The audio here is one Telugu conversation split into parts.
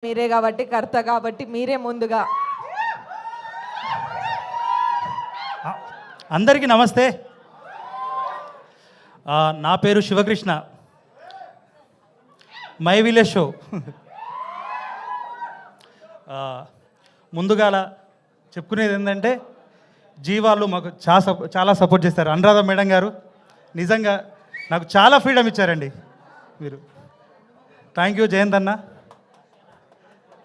మీరే కాబట్టి కర్త కాబట్టి మీరే ముందుగా. అందరికీ నమస్తే. నా పేరు శివకృష్ణ. My village show. ముందుగా చెప్పుకునేది ఏంటంటే జీవాలు మాకు చాలా సపోర్ట్ చేస్తారు. అనురాధ మేడం గారు నిజంగా నాకు చాలా ఫ్రీడమ్ ఇచ్చారండి మీరు. థ్యాంక్ యూ జయంత్ అన్న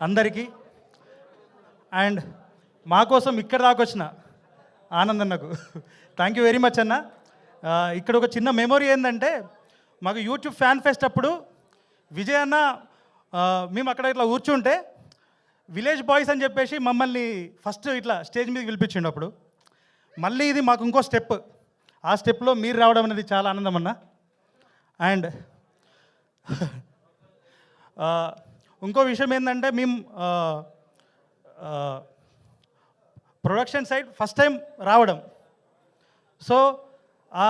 అందరికీ. అండ్ మా కోసం ఇక్కడ దాకా వచ్చిన ఆనందన్నకు థ్యాంక్ యూ వెరీ మచ్ అన్న. ఇక్కడ ఒక చిన్న మెమొరీ ఏంటంటే మాకు యూట్యూబ్ ఫ్యాన్ ఫెస్ట్ అప్పుడు విజయ్ అన్న మేము అక్కడ ఇట్లా కూర్చుంటే విలేజ్ బాయ్స్ అని చెప్పేసి మమ్మల్ని ఫస్ట్ ఇట్లా స్టేజ్ మీద పిలిపించిండు. అప్పుడు మళ్ళీ ఇది మాకు ఇంకో స్టెప్, ఆ స్టెప్లో మీరు రావడం అనేది చాలా ఆనందం అన్న. అండ్ ఇంకో విషయం ఏంటంటే మేము ప్రొడక్షన్ సైడ్ ఫస్ట్ టైం రావడం. సో ఆ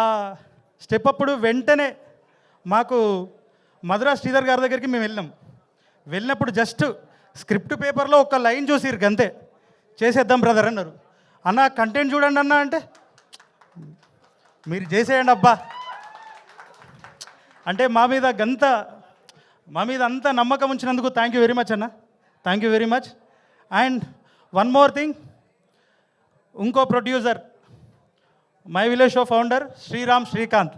స్టెప్ అప్పుడు వెంటనే మాకు మధురా శ్రీధర్ గారి దగ్గరికి మేము వెళ్ళినప్పుడు జస్ట్ స్క్రిప్ట్ పేపర్లో ఒక లైన్ చూసిరు గంతే, చేసేద్దాం బ్రదర్ అన్నారు. అన్న కంటెంట్ చూడండి అన్న అంటే మీరు చేసేయండి అబ్బా అంటే మా మీద అంత నమ్మకం ఉంచినందుకు థ్యాంక్ యూ వెరీ మచ్ అన్న. Thank you very much. And one more thing, ఇంకో producer my village show founder Srikanth.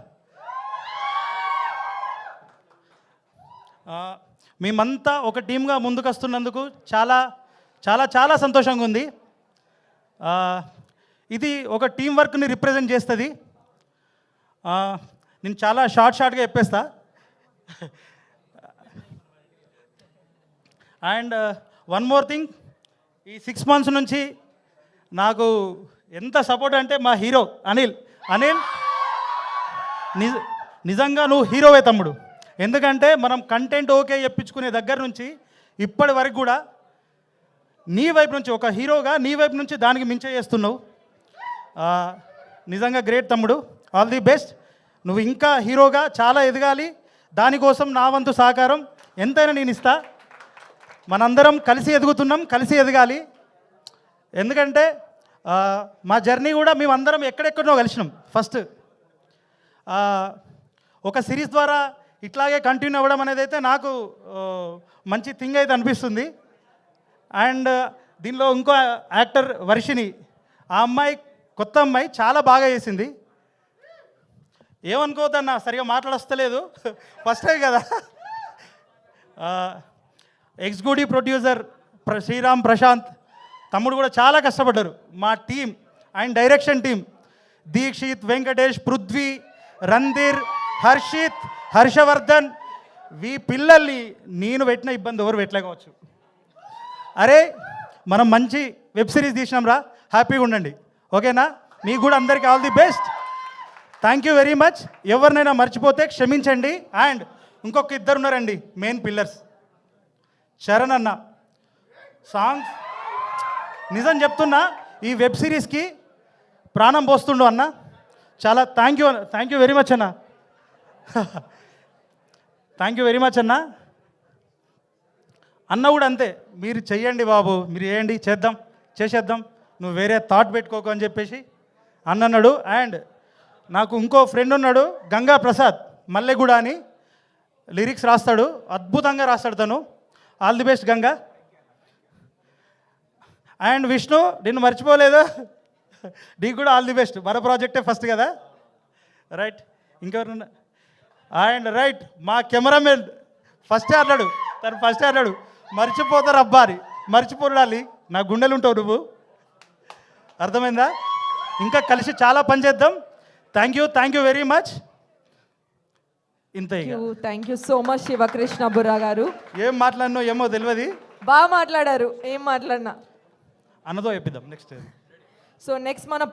మేమంతా ఒక టీమ్గా ముందుకు వస్తున్నందుకు చాలా చాలా చాలా సంతోషంగా ఉంది. ఇది ఒక టీం వర్క్ని రిప్రజెంట్ చేస్తుంది. నేను చాలా షార్ట్గా చెప్పేస్తా. అండ్ వన్ మోర్ థింగ్, ఈ 6 months నుంచి నాకు ఎంత సపోర్ట్ అంటే మా హీరో అనిల్ నిజంగా నువ్వు హీరోవే తమ్ముడు. ఎందుకంటే మనం కంటెంట్ ఓకే చెప్పించుకునే దగ్గర నుంచి ఇప్పటి వరకు కూడా నీ వైపు నుంచి ఒక హీరోగా నీ వైపు నుంచి దానికి మించే చేస్తున్నావు. నిజంగా గ్రేట్ తమ్ముడు, ఆల్ ది బెస్ట్. నువ్వు ఇంకా హీరోగా చాలా ఎదగాలి. దానికోసం నా వంతు సహకారం ఎంతైనా నేను ఇస్తా. మనందరం కలిసి ఎదుగుతున్నాం, కలిసి ఎదగాలి. ఎందుకంటే మా జర్నీ కూడా మేమందరం ఎక్కడెక్కడో కలిసినాం. ఫస్ట్ ఒక సిరీస్ ద్వారా ఇట్లాగే కంటిన్యూ అవ్వడం అనేది అయితే నాకు మంచి థింగ్ అయితే అనిపిస్తుంది. అండ్ దీనిలో ఇంకో యాక్టర్ వర్షిని, ఆ అమ్మాయి కొత్త అమ్మాయి చాలా బాగా చేసింది. ఏమనుకోవద్దన్నా, సరిగా మాట్లాడొస్తలేదు, ఫస్ట్ టైం కదా. ఎగ్జిక్యూటివ్ ప్రొడ్యూసర్ శ్రీరామ్ ప్రశాంత్ తమ్ముడు కూడా చాలా కష్టపడ్డారు. మా team and direction team Dikshith, Venkatesh, Prithvi, Randhir, Harshith, Harshavardhan, ఈ పిల్లల్ని నేను పెట్టిన ఇబ్బంది ఎవరు పెట్టలేకపోవచ్చు. అరే మనం మంచి వెబ్ సిరీస్ తీసినాం రా, హ్యాపీగా ఉండండి, ఓకేనా? మీకు కూడా అందరికీ all the best. Thank you very much. ఎవరినైనా మర్చిపోతే క్షమించండి. అండ్ ఇంకొక ఇద్దరు ఉన్నారండి మెయిన్ పిల్లర్స్, చరణ్ అన్న. సాంగ్స్ నిజం చెప్తున్నా, ఈ వెబ్ సిరీస్కి ప్రాణం పోస్తుండు అన్న. చాలా థ్యాంక్ యూ వెరీ మచ్ అన్న. థ్యాంక్ యూ వెరీ మచ్ అన్న. అన్న కూడా అంతే, మీరు చెయ్యండి బాబు, మీరు చేయండి, చేసేద్దాం, నువ్వు వేరే థాట్ పెట్టుకోకు అని చెప్పేసి అన్న అన్నాడు. అండ్ నాకు ఇంకో ఫ్రెండ్ ఉన్నాడు, గంగా ప్రసాద్ మల్లెగూడ అని, లిరిక్స్ రాస్తాడు, అద్భుతంగా రాస్తాడు తను. All the best Ganga. And Vishnu, నిన్ను మర్చిపోలేదు, నీకు కూడా ఆల్ ది బెస్ట్. మన ప్రాజెక్టే ఫస్ట్ కదా, రైట్? ఇంకెవరన్నా? అండ్ రైట్, మా కెమెరామెన్ ఫస్టే అన్నాడు మర్చిపోతారు అబ్బా అని. మర్చిపోడాలి, నా గుండెలు ఉంటావు నువ్వు, అర్థమైందా? ఇంకా కలిసి చాలా పని చేద్దాం. Thank you very much. ఇంతే. Thank you so much Sivakrishna Burra గారు. ఏం మాట్లాడినో ఏమో తెలియదు, బాగా మాట్లాడారు. ఏం మాట్లాడినా అన్నదో చెప్పిద్దాం నెక్స్ట్. సో నెక్స్ట్ మన